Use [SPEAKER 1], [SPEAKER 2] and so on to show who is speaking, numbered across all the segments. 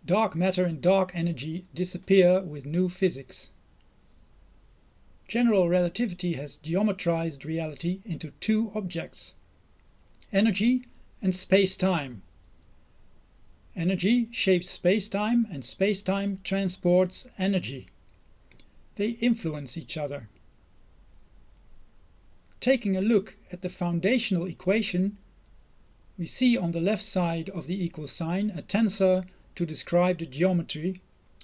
[SPEAKER 1] Dark matter and dark energy disappear with new physics. General relativity has geometrized reality into two objects: energy and space-time. Energy shapes space-time and space-time transports energy. They influence each other. Taking a look at the foundational equation, we see on the left side of the equal sign a tensor to describe the geometry,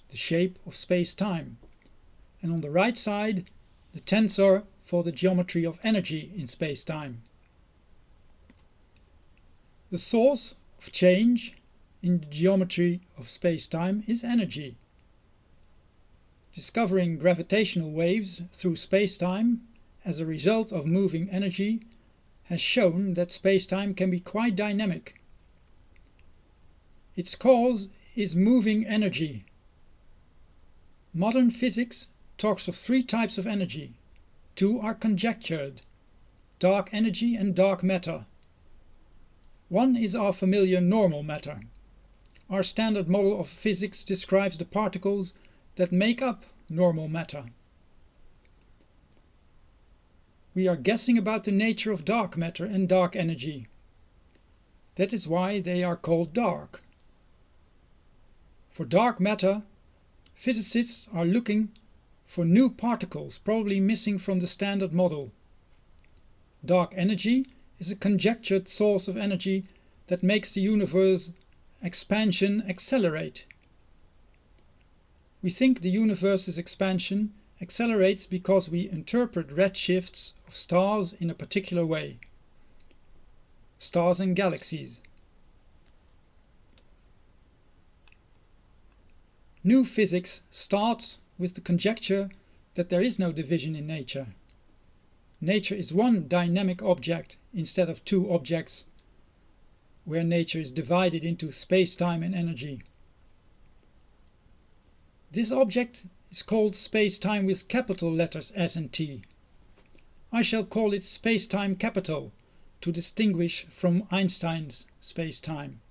[SPEAKER 1] the shape of space-time, and on the right side the tensor for the geometry of energy in space-time. The source of change in the geometry of space-time is energy. Discovering gravitational waves through space-time as a result of moving energy has shown that space-time can be quite dynamic. Its cause is moving energy. Modern physics talks of three types of energy. Two are conjectured: dark energy and dark matter. One is our familiar normal matter. Our standard model of physics describes the particles that make up normal matter. We are guessing about the nature of dark matter and dark energy. That is why they are called dark. For dark matter, physicists are looking for new particles probably missing from the standard model. Dark energy is a conjectured source of energy that makes the universe expansion accelerate. We think the universe's expansion accelerates because we interpret redshifts of stars in a particular way. Stars and galaxies. New physics starts with the conjecture that there is no division in nature. Nature is one dynamic object instead of two objects, where nature is divided into space-time and energy. This object is called space-time with capital letters S and T. I shall call it space-time capital to distinguish from Einstein's space-time.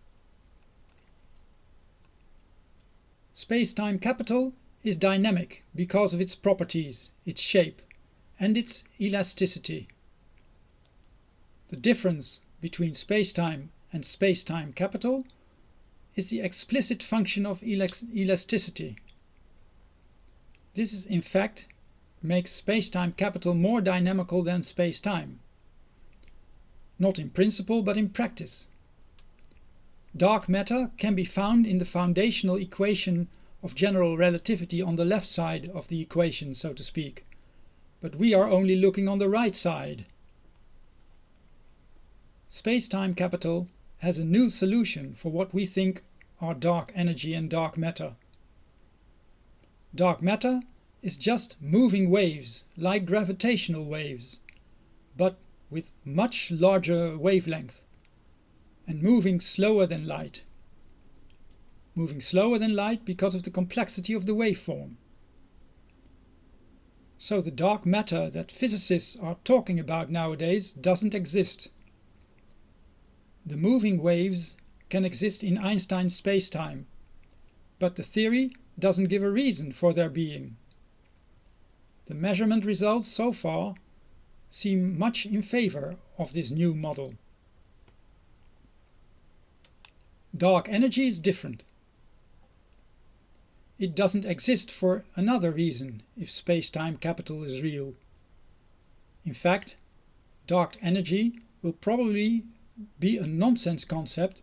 [SPEAKER 1] Space-time capital is dynamic because of its properties, its shape, and its elasticity. The difference between space-time and space-time capital is the explicit function of elasticity. This is in fact makes space-time capital more dynamical than space-time. Not in principle, but in practice. Dark matter can be found in the foundational equation of general relativity on the left side of the equation, so to speak. But we are only looking on the right side. Space-time capital has a new solution for what we think are dark energy and dark matter. Dark matter is just moving waves, like gravitational waves, but with much larger wavelength, and moving slower than light. Moving slower than light because of the complexity of the waveform. So the dark matter that physicists are talking about nowadays doesn't exist. The moving waves can exist in Einstein's space-time, but the theory doesn't give a reason for their being. The measurement results so far seem much in favor of this new model. Dark energy is different. It doesn't exist for another reason if space-time capital is real. In fact, dark energy will probably be a nonsense concept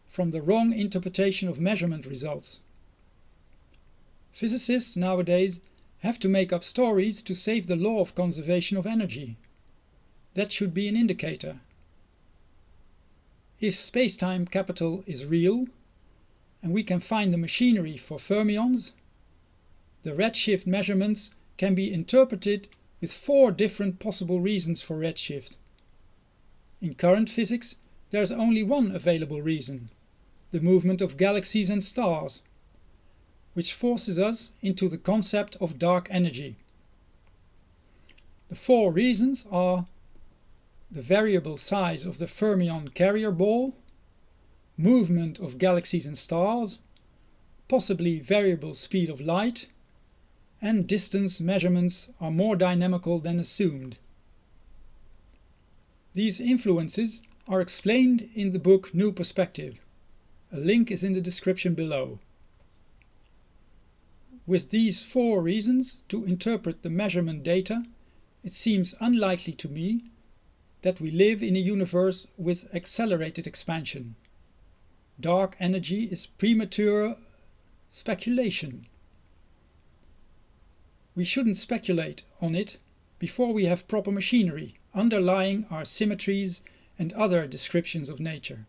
[SPEAKER 1] from the wrong interpretation of measurement results. Physicists nowadays have to make up stories to save the law of conservation of energy. That should be an indicator. If space-time capital is real, and we can find the machinery for fermions, the redshift measurements can be interpreted with 4 different possible reasons for redshift. In current physics, there is only one available reason: the movement of galaxies and stars, which forces us into the concept of dark energy. The 4 reasons are the variable size of the fermion carrier ball, movement of galaxies and stars, possibly variable speed of light, and distance measurements are more dynamical than assumed. These influences are explained in the book New Perspective. A link is in the description below. With these 4 reasons to interpret the measurement data, it seems unlikely to me that we live in a universe with accelerated expansion. Dark energy is premature speculation. We shouldn't speculate on it before we have proper machinery underlying our symmetries and other descriptions of nature.